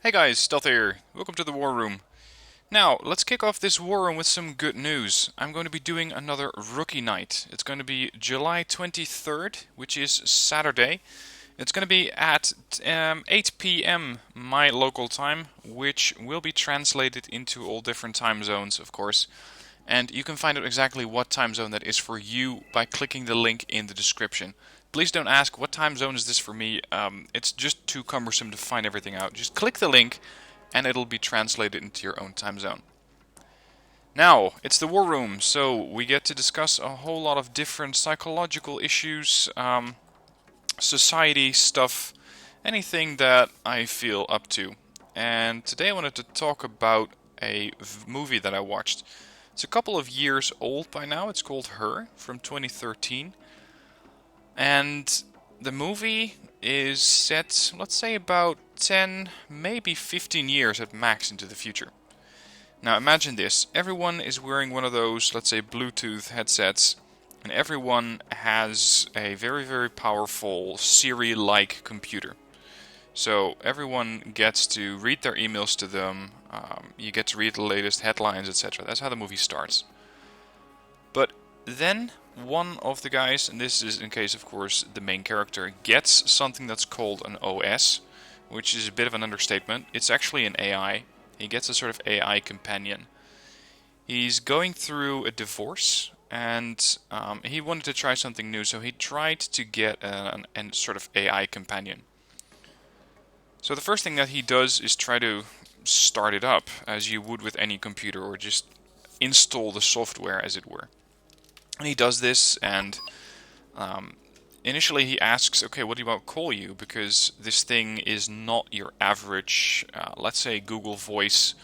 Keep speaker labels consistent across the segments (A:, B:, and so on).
A: Hey guys, Stealth here. Welcome to the War Room. Now, let's kick off this War Room with some good news. I'm going to be doing another Rookie Night. It's going to be July 23rd, which is Saturday. It's going to be at 8 p.m. my local time, which will be translated into all different time zones, of course. And you can find out exactly what time zone that is for you by clicking the link in the description. Please don't ask what time zone is this for me. It's just too cumbersome to find everything out. Just click the link and it'll be translated into your own time zone. Now, it's the War Room, so we get to discuss a whole lot of different psychological issues, society stuff, anything that I feel up to. And today I wanted to talk about a movie that I watched. It's a couple of years old by now. It's called Her from 2013. And the movie is set, let's say, about 10, maybe 15 years at max into the future. Now imagine this. Everyone is wearing one of those, let's say, Bluetooth headsets, and everyone has a very, very powerful Siri-like computer. So everyone gets to read their emails to them, you get to read the latest headlines, etc. That's how the movie starts. But then one of the guys, and this is in case, of course, the main character, gets something that's called an OS, which is a bit of an understatement. It's actually an AI. He gets a sort of AI companion. He's going through a divorce, and he wanted to try something new, so he tried to get an sort of AI companion. So the first thing that he does is try to start it up, as you would with any computer, or just install the software, as it were. And he does this, and initially he asks, okay, what do you want to call you? Because this thing is not your average, let's say, Google Voice,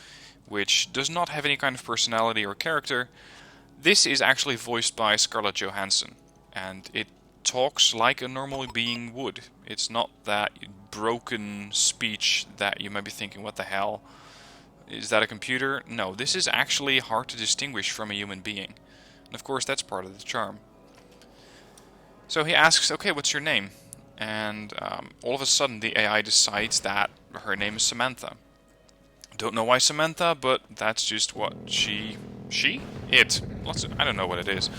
A: which does not have any kind of personality or character. This is actually voiced by Scarlett Johansson, and it talks like a normal being would. It's not that broken speech that you might be thinking, what the hell? Is that a computer? No, this is actually hard to distinguish from a human being. And of course, that's part of the charm. So he asks, okay, what's your name? And all of a sudden, the AI decides that her name is Samantha. Don't know why Samantha, but that's just what I don't know what it is.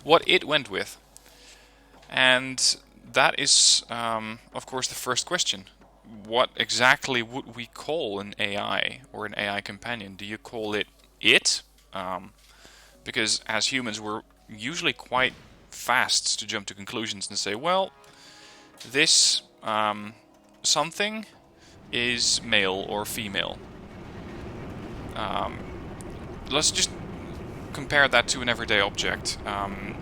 A: What it went with. And that is, of course, the first question. What exactly would we call an AI or an AI companion? Do you call it it? Because as humans, we're usually quite fast to jump to conclusions and say, well, this something is male or female. Let's just compare that to an everyday object.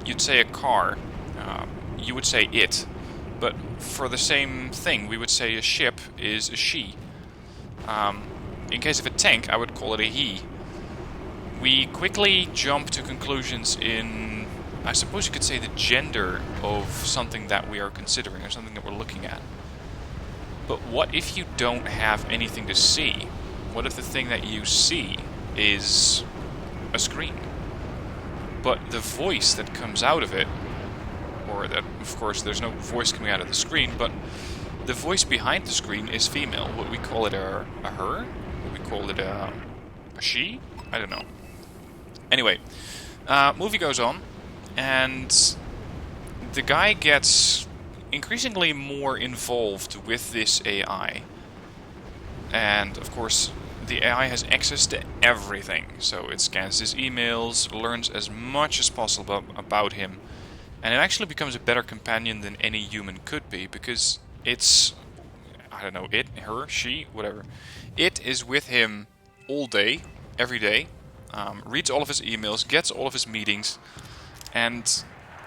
A: You'd say a car, you would say it. But for the same thing, we would say a ship is a she. In case of a tank, I would call it a he. We quickly jump to conclusions in, I suppose you could say, the gender of something that we are considering or something that we're looking at. But what if you don't have anything to see? What if the thing that you see is a screen? But the voice that comes out of it, or that, of course, there's no voice coming out of the screen, but the voice behind the screen is female. Would we call it a her? Would we call it a she? I don't know. Anyway, movie goes on, and the guy gets increasingly more involved with this AI. And, of course, the AI has access to everything. So it scans his emails, learns as much as possible about him, and it actually becomes a better companion than any human could be, because it's, I don't know, it, her, she, whatever. It is with him all day, every day, reads all of his emails, gets all of his meetings, and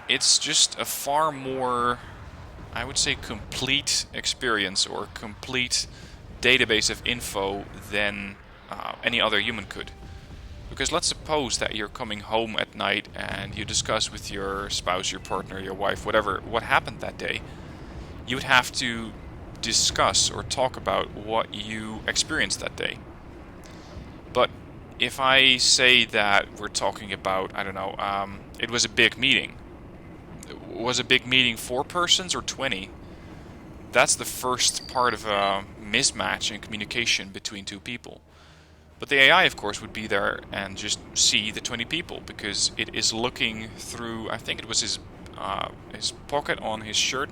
A: it's just a far more, I would say, complete experience or complete database of info than any other human could. Because let's suppose that you're coming home at night and you discuss with your spouse, your partner, your wife, whatever, what happened that day. You would have to discuss or talk about what you experienced that day. But if I say that we're talking about, I don't know, it was a big meeting. Was a big meeting 4 persons or 20? That's the first part of a mismatch in communication between two people. But the AI, of course, would be there and just see the 20 people, because it is looking through, I think it was his pocket on his shirt,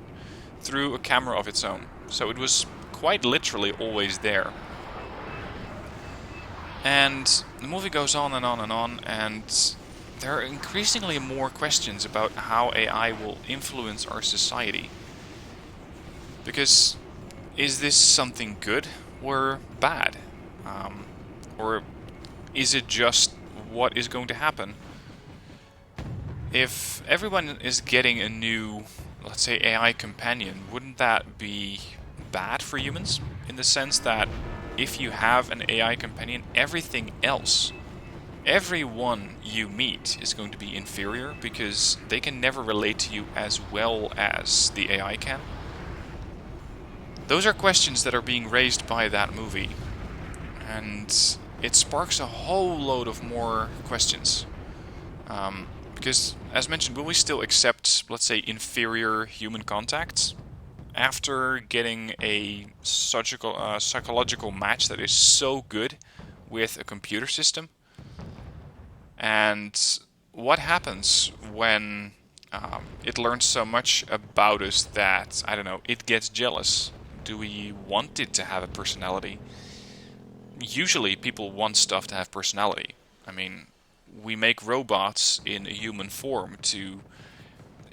A: through a camera of its own. So it was quite literally always there. And the movie goes on and on and on, and there are increasingly more questions about how AI will influence our society. Because is this something good or bad? Or is it just what is going to happen? If everyone is getting a new, let's say, AI companion, wouldn't that be bad for humans? In the sense that if you have an AI companion, everything else, everyone you meet is going to be inferior because they can never relate to you as well as the AI can. Those are questions that are being raised by that movie, and it sparks a whole load of more questions. Because, as mentioned, will we still accept, let's say, inferior human contacts after getting a psychological match that is so good with a computer system? And what happens when it learns so much about us that, I don't know, it gets jealous? Do we want it to have a personality? Usually people want stuff to have personality. I mean, we make robots in a human form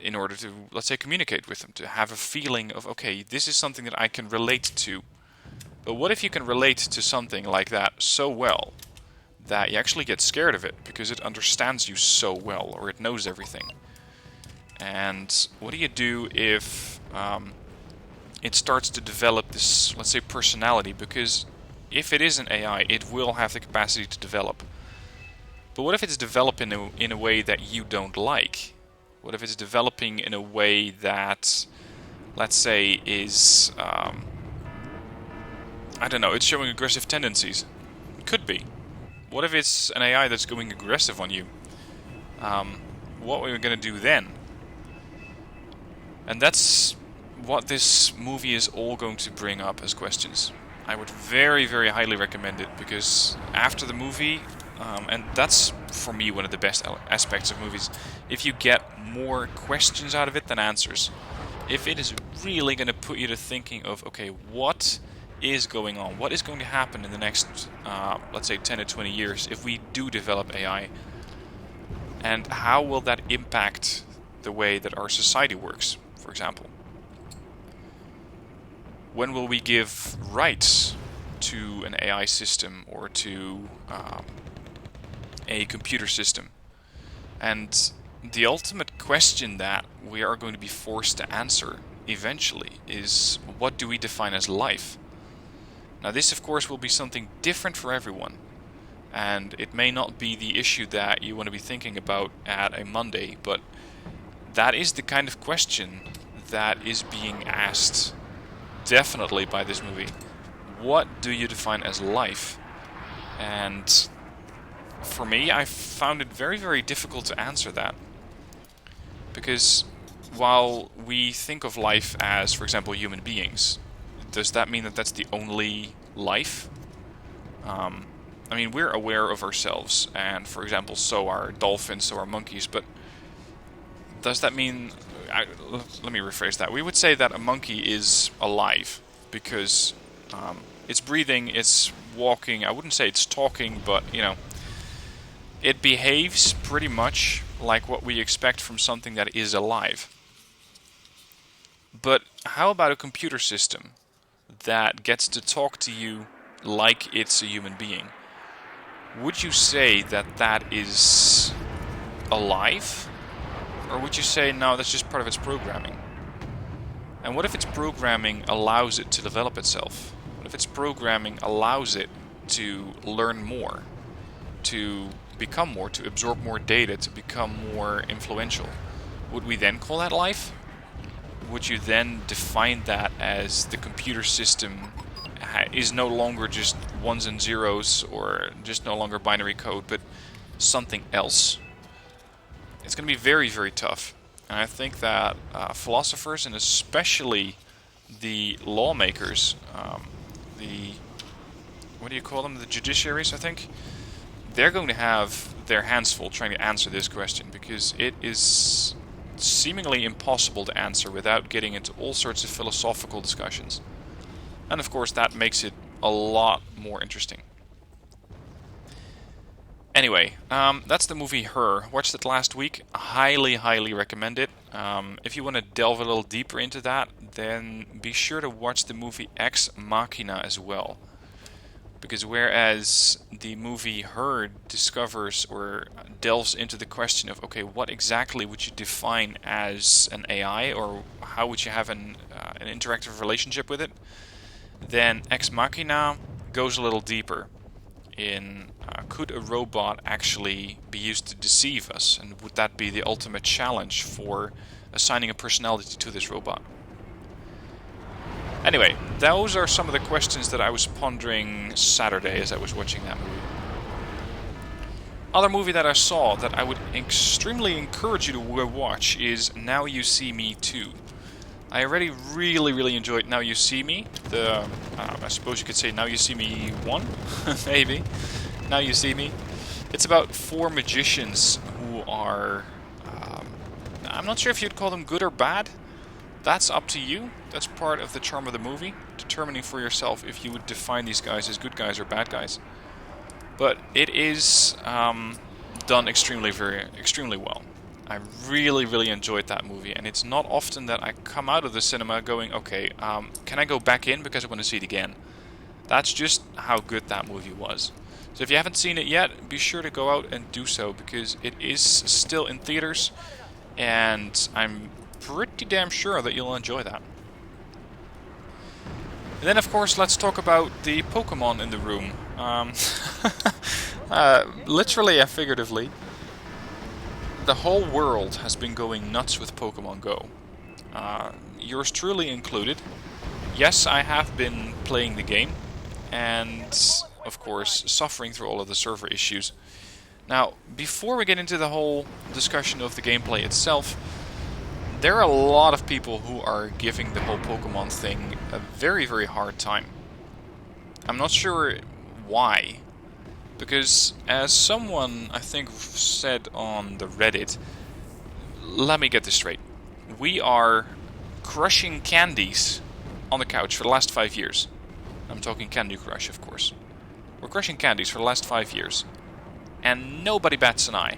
A: in order to, let's say, communicate with them, to have a feeling of, okay, this is something that I can relate to. But what if you can relate to something like that so well that you actually get scared of it because it understands you so well, or it knows everything? And what do you do if it starts to develop this, let's say, personality? Because if it is an AI, it will have the capacity to develop. But what if it's developing in a way that you don't like? What if it's developing in a way that, let's say, is, I don't know, it's showing aggressive tendencies? Could be. What if it's an AI that's going aggressive on you? What are we going to do then? And that's what this movie is all going to bring up as questions. I would very, very highly recommend it, because after the movie, and that's for me one of the best aspects of movies, if you get more questions out of it than answers. If it is really going to put you to thinking of, okay, what is going on? What is going to happen in the next, let's say, 10 to 20 years if we do develop AI? And how will that impact the way that our society works, for example? When will we give rights to an AI system or to a computer system? And the ultimate question that we are going to be forced to answer eventually is, what do we define as life? Now, this, of course, will be something different for everyone. And it may not be the issue that you want to be thinking about at a Monday, but that is the kind of question that is being asked definitely by this movie. What do you define as life? And for me, I found it very, very difficult to answer that. Because while we think of life as, for example, human beings, does that mean that that's the only life? I mean, we're aware of ourselves, and for example, so are dolphins, so are monkeys, but does that mean... let me rephrase that. We would say that a monkey is alive, because it's breathing, it's walking. I wouldn't say it's talking, but, you know, it behaves pretty much like what we expect from something that is alive. But how about a computer system that gets to talk to you like it's a human being? Would you say that that is alive? Or would you say, no, that's just part of its programming? And what if its programming allows it to develop itself? What if its programming allows it to learn more, to become more, to absorb more data, to become more influential? Would we then call that life? Would you then define that as the computer system is no longer just ones and zeros, or just no longer binary code, but something else? It's going to be very, very tough. And I think that philosophers, and especially the lawmakers, the, what do you call them, the judiciaries, I think, they're going to have their hands full trying to answer this question, because it is seemingly impossible to answer without getting into all sorts of philosophical discussions. And of course that makes it a lot more interesting. Anyway, that's the movie Her. Watched it last week. Highly, highly recommend it. If you want to delve a little deeper into that, then be sure to watch the movie Ex Machina as well. Because whereas the movie Her discovers or delves into the question of, okay, what exactly would you define as an AI, or how would you have an interactive relationship with it, then Ex Machina goes a little deeper in could a robot actually be used to deceive us, and would that be the ultimate challenge for assigning a personality to this robot? Anyway, those are some of the questions that I was pondering Saturday as I was watching that movie. Other movie that I saw that I would extremely encourage you to watch is Now You See Me 2. I already really enjoyed Now You See Me. I suppose you could say Now You See Me 1, maybe. Now You See Me. It's about 4 magicians who are... I'm not sure if you'd call them good or bad. That's up to you. That's part of the charm of the movie, determining for yourself if you would define these guys as good guys or bad guys. But it is done extremely well. I really enjoyed that movie, and it's not often that I come out of the cinema going, okay, can I go back in because I want to see it again? That's just how good that movie was. So if you haven't seen it yet, be sure to go out and do so, because it is still in theaters, and I'm pretty damn sure that you'll enjoy that. And then, of course, let's talk about the Pokémon in the room. Literally and figuratively, the whole world has been going nuts with Pokémon Go. Yours truly included. Yes, I have been playing the game, and of course suffering through all of the server issues. Now, before we get into the whole discussion of the gameplay itself, there are a lot of people who are giving the whole Pokemon thing a very hard time. I'm not sure why, because as someone I think said on the Reddit, let me get this straight. We are crushing candies on the couch for the last 5 years. I'm talking Candy Crush, of course. We're crushing candies for the last 5 years, and nobody bats an eye.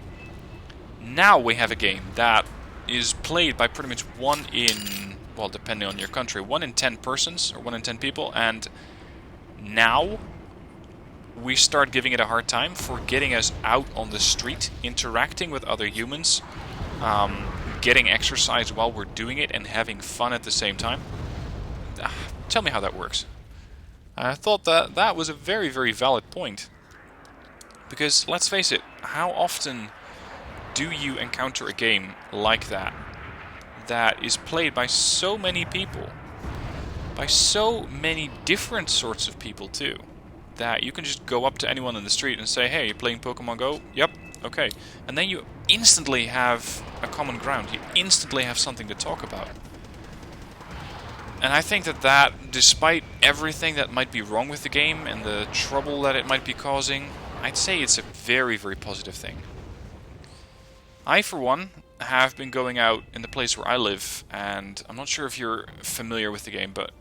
A: Now we have a game that is played by pretty much 1 in, well, depending on your country, 1 in 10 persons, or 1 in 10 people, and now we start giving it a hard time for getting us out on the street, interacting with other humans, getting exercise while we're doing it, and having fun at the same time. Tell me how that works. I thought that was a very valid point. Because, let's face it, how often do you encounter a game like that is played by so many people, by so many different sorts of people too, that you can just go up to anyone in the street and say, hey, you playing Pokemon Go? Yep, okay. And then you instantly have a common ground, you instantly have something to talk about. And I think that despite everything that might be wrong with the game and the trouble that it might be causing, I'd say it's a very positive thing. I, for one, have been going out in the place where I live, and I'm not sure if you're familiar with the game, but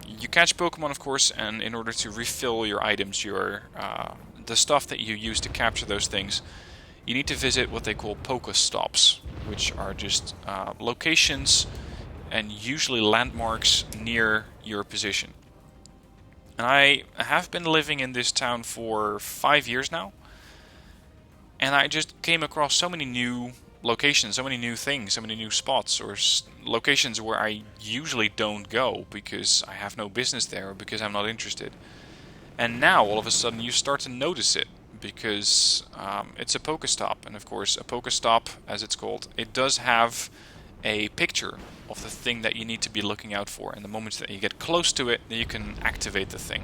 A: you catch Pokemon, of course, and in order to refill your items, the stuff that you use to capture those things, you need to visit what they call Pokestops, which are just locations and usually landmarks near your position. And I have been living in this town for 5 years now, and I just came across so many new locations, so many new things, so many new spots, or locations where I usually don't go because I have no business there or because I'm not interested. And now, all of a sudden, you start to notice it because it's a Pokestop. And of course, a Pokestop, as it's called, it does have a picture of the thing that you need to be looking out for. And the moment that you get close to it, then you can activate the thing.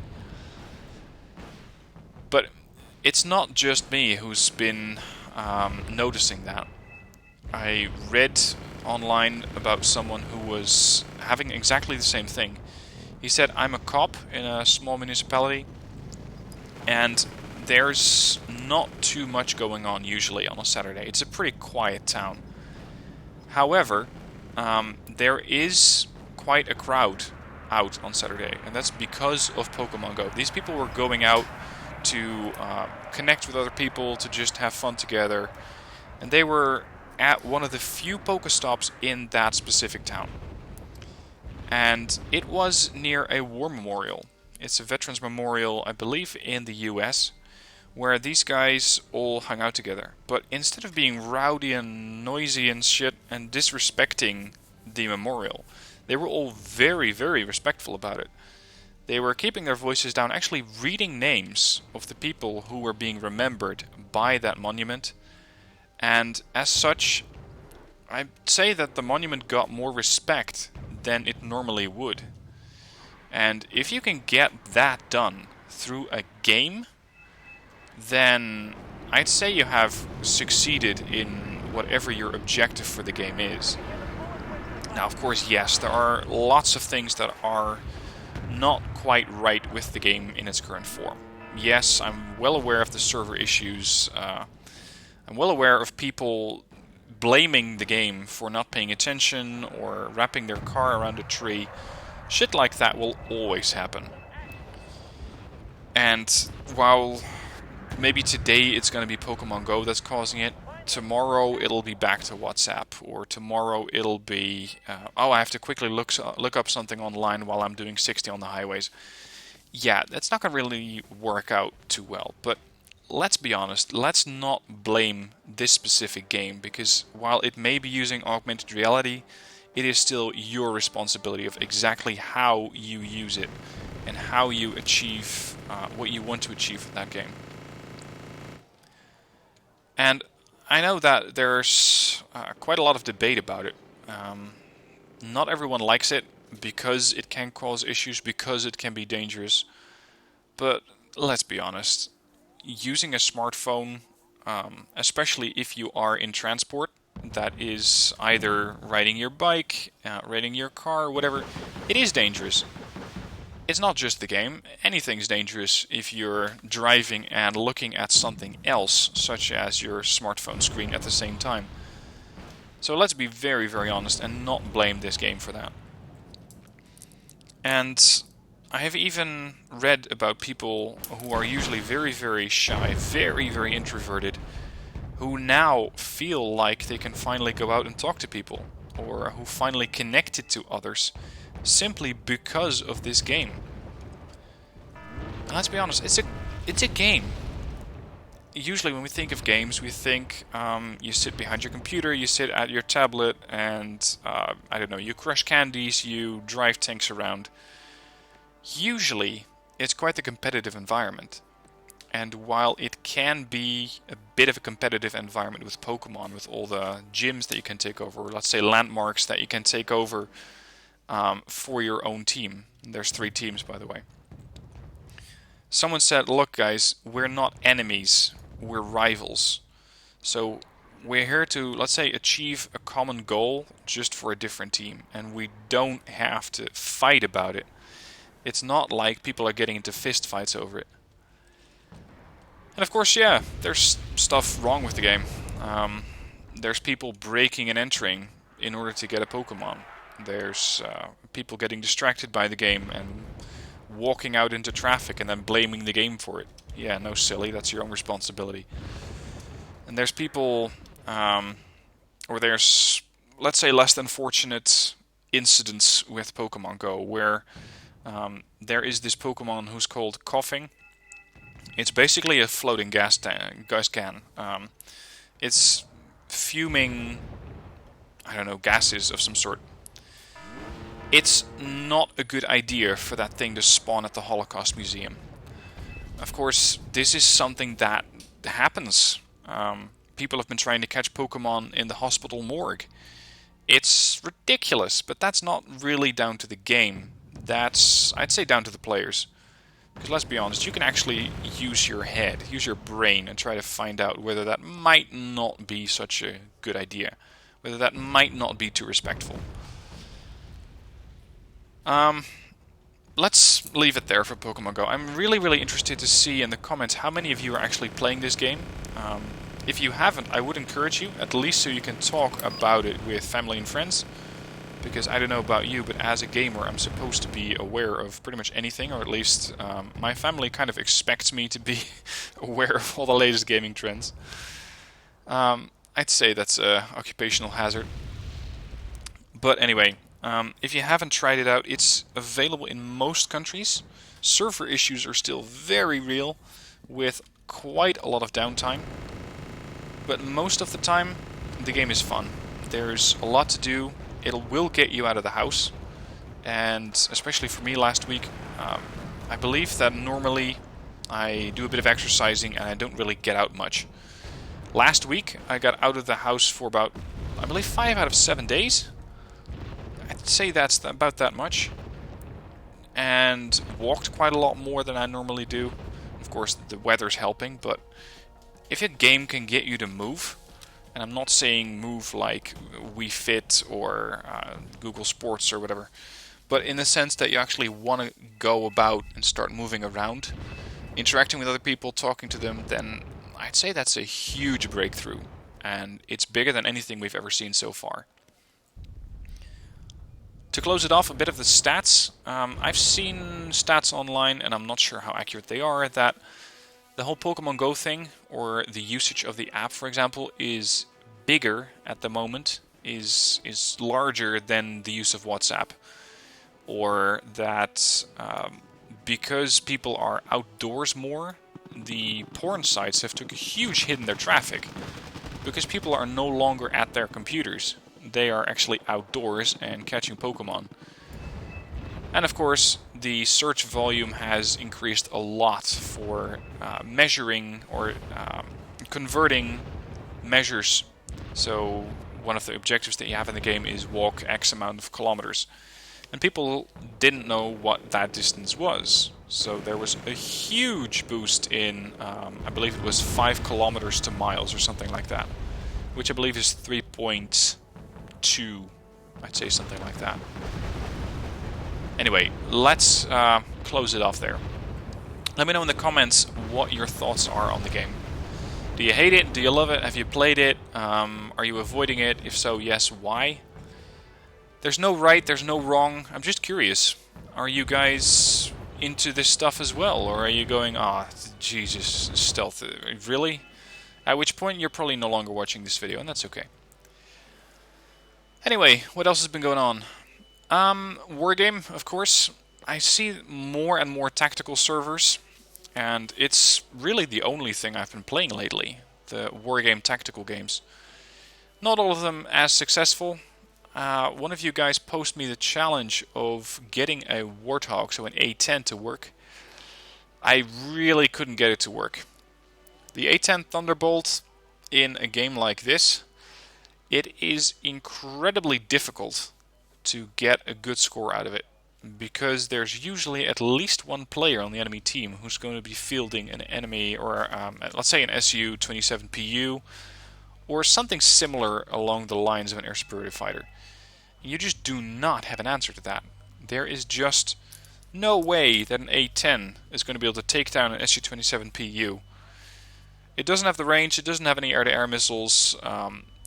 A: But it's not just me who's been noticing that. I read online about someone who was having exactly the same thing. He said, I'm a cop in a small municipality, and there's not too much going on usually on a Saturday. It's a pretty quiet town. However, there is quite a crowd out on Saturday, and that's because of Pokemon Go. These people were going out to connect with other people, to just have fun together, and they were at one of the few Pokestops in that specific town. And it was near a war memorial. It's a veterans memorial, I believe, in the US, where these guys all hung out together. But instead of being rowdy and noisy and shit and disrespecting the memorial, they were all very, very respectful about it. They were keeping their voices down, actually reading names of the people who were being remembered by that monument. And as such, I'd say that the monument got more respect than it normally would. And if you can get that done through a game, then I'd say you have succeeded in whatever your objective for the game is. Now, of course, yes, there are lots of things that are not quite right with the game in its current form. Yes, I'm well aware of the server issues. I'm well aware of people blaming the game for not paying attention or wrapping their car around a tree. Shit like that will always happen. And while maybe today it's going to be Pokemon Go that's causing it, tomorrow it'll be back to WhatsApp, or tomorrow it'll be, I have to quickly look up something online while I'm doing 60 on the highways. Yeah, that's not going to really work out too well, but let's be honest, let's not blame this specific game, because while it may be using augmented reality, it is still your responsibility of exactly how you use it and how you achieve what you want to achieve with that game. And I know that there's quite a lot of debate about it. Not everyone likes it because it can cause issues, because it can be dangerous. But let's be honest, using a smartphone, especially if you are in transport, that is either riding your bike, riding your car, whatever, it is dangerous. It's not just the game. Anything's dangerous if you're driving and looking at something else, such as your smartphone screen at the same time. So let's be very, very honest and not blame this game for that. And I have even read about people who are usually very, very shy, very, very introverted, who now feel like they can finally go out and talk to people, or who finally connected to others, simply because of this game. And let's be honest, it's a game. Usually when we think of games, we think you sit behind your computer, you sit at your tablet, and I don't know, you crush candies, you drive tanks around. Usually, it's quite a competitive environment. And while it can be a bit of a competitive environment with Pokemon, with all the gyms that you can take over, or let's say landmarks that you can take over for your own team. There's 3 teams, by the way. Someone said, look guys, we're not enemies, we're rivals. So we're here to, let's say, achieve a common goal just for a different team. And we don't have to fight about it. It's not like people are getting into fist fights over it. And of course, yeah, there's stuff wrong with the game. There's people breaking and entering in order to get a Pokemon. There's people getting distracted by the game and walking out into traffic and then blaming the game for it. Yeah, no silly, that's your own responsibility. And there's people, or there's, let's say, less than fortunate incidents with Pokemon Go, where there is this Pokemon who's called Coughing. It's basically a floating gas can. It's fuming, I don't know, gases of some sort. It's not a good idea for that thing to spawn at the Holocaust Museum. Of course, this is something that happens. People have been trying to catch Pokemon in the hospital morgue. It's ridiculous, but that's not really down to the game. That's, I'd say, down to the players. Because let's be honest, you can actually use your head, use your brain, and try to find out whether that might not be such a good idea. Whether that might not be too respectful. let's leave it there for Pokemon Go. I'm really interested to see in the comments how many of you are actually playing this game. If you haven't, I would encourage you, at least so you can talk about it with family and friends. Because I don't know about you, but as a gamer, I'm supposed to be aware of pretty much anything, or at least my family kind of expects me to be aware of all the latest gaming trends. I'd say that's an occupational hazard. But anyway, if you haven't tried it out, it's available in most countries. Server issues are still very real, with quite a lot of downtime. But most of the time, the game is fun. There's a lot to do. It will get you out of the house. And especially for me last week, I believe that normally I do a bit of exercising and I don't really get out much. Last week, I got out of the house for about, I believe, 5 out of 7 days. I'd say that's about that much. And walked quite a lot more than I normally do. Of course, the weather's helping, but if a game can get you to move, and I'm not saying move like Wii Fit or Google Sports or whatever, but in the sense that you actually want to go about and start moving around, interacting with other people, talking to them, then I'd say that's a huge breakthrough. And it's bigger than anything we've ever seen so far. To close it off, a bit of the stats. I've seen stats online, and I'm not sure how accurate they are, that the whole Pokemon Go thing, or the usage of the app, for example, is bigger at the moment, is larger than the use of WhatsApp. Or that because people are outdoors more, the porn sites have took a huge hit in their traffic. Because people are no longer at their computers. They are actually outdoors and catching Pokemon. And of course, the search volume has increased a lot for measuring or converting measures. So one of the objectives that you have in the game is walk X amount of kilometers. And people didn't know what that distance was. So there was a huge boost in, I believe it was 5 kilometers to miles or something like that. Which I believe is 3.2, I'd say something like that. Anyway, let's close it off there. Let me know in the comments what your thoughts are on the game. Do you hate it? Do you love it? Have you played it? Are you avoiding it? If so, yes, why? There's no right, there's no wrong. I'm just curious. Are you guys into this stuff as well? Or are you going, Jesus, stealth, really? At which point you're probably no longer watching this video, and that's okay. Anyway, what else has been going on? Wargame, of course. I see more and more tactical servers, and it's really the only thing I've been playing lately. The Wargame tactical games. Not all of them as successful. One of you guys posted me the challenge of getting a Warthog, so an A10, to work. I really couldn't get it to work. The A10 Thunderbolt in a game like this, it is incredibly difficult to get a good score out of it, because there's usually at least one player on the enemy team who's going to be fielding an enemy, or let's say an SU-27PU, or something similar along the lines of an air superiority fighter. You just do not have an answer to that. There is just no way that an A10 is going to be able to take down an SU-27PU. It doesn't have the range, it doesn't have any air-to-air missiles,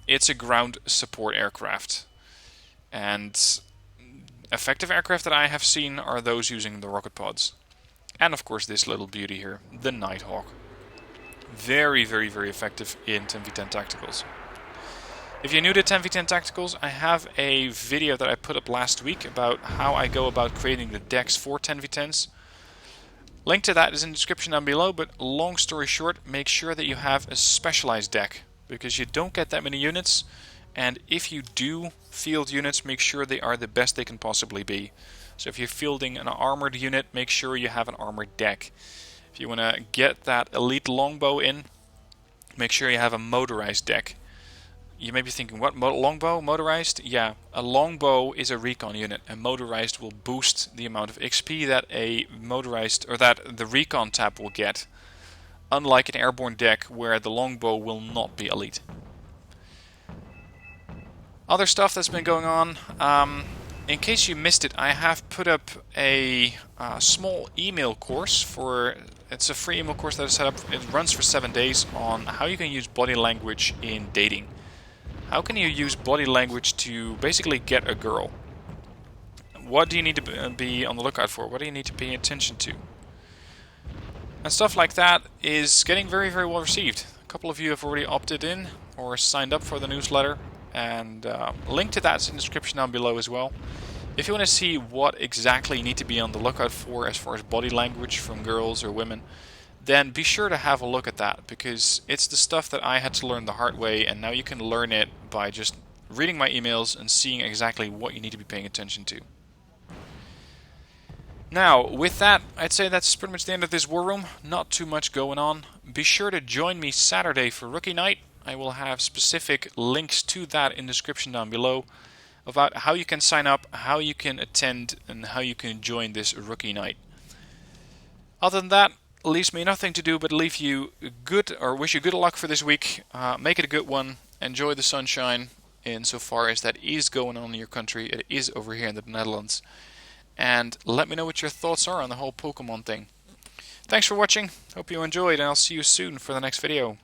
A: it's a ground support aircraft. And effective aircraft that I have seen are those using the rocket pods. And of course this little beauty here, the Nighthawk. Very effective in 10v10 tacticals. If you're new to 10v10 tacticals, I have a video that I put up last week about how I go about creating the decks for 10v10s. Link to that is in the description down below, but long story short, make sure that you have a specialized deck, because you don't get that many units, and if you do field units, make sure they are the best they can possibly be. So if you're fielding an armored unit, make sure you have an armored deck. If you want to get that elite longbow in, make sure you have a motorized deck. You may be thinking, what, longbow, motorized? Yeah, a longbow is a recon unit, and motorized will boost the amount of XP that a motorized, or that the recon tab will get, unlike an airborne deck where the longbow will not be elite. Other stuff that's been going on, in case you missed it, I have put up a small email course for. It's a free email course that is set up. It runs for 7 days on how you can use body language in dating. How can you use body language to basically get a girl? What do you need to be on the lookout for? What do you need to pay attention to? And stuff like that is getting very, very well received. A couple of you have already opted in or signed up for the newsletter, and link to that's in the description down below as well. If you want to see what exactly you need to be on the lookout for as far as body language from girls or women, then be sure to have a look at that, because it's the stuff that I had to learn the hard way, and now you can learn it by just reading my emails and seeing exactly what you need to be paying attention to. Now, with that, I'd say that's pretty much the end of this war room. Not too much going on. Be sure to join me Saturday for Rookie Night. I will have specific links to that in the description down below about how you can sign up, how you can attend, and how you can join this Rookie Night. Other than that, leaves me nothing to do but leave you good, or wish you good luck for this week. Make it a good one. Enjoy the sunshine insofar as that is going on in your country. It is over here in the Netherlands. And let me know what your thoughts are on the whole Pokemon thing. Thanks for watching. Hope you enjoyed, and I'll see you soon for the next video.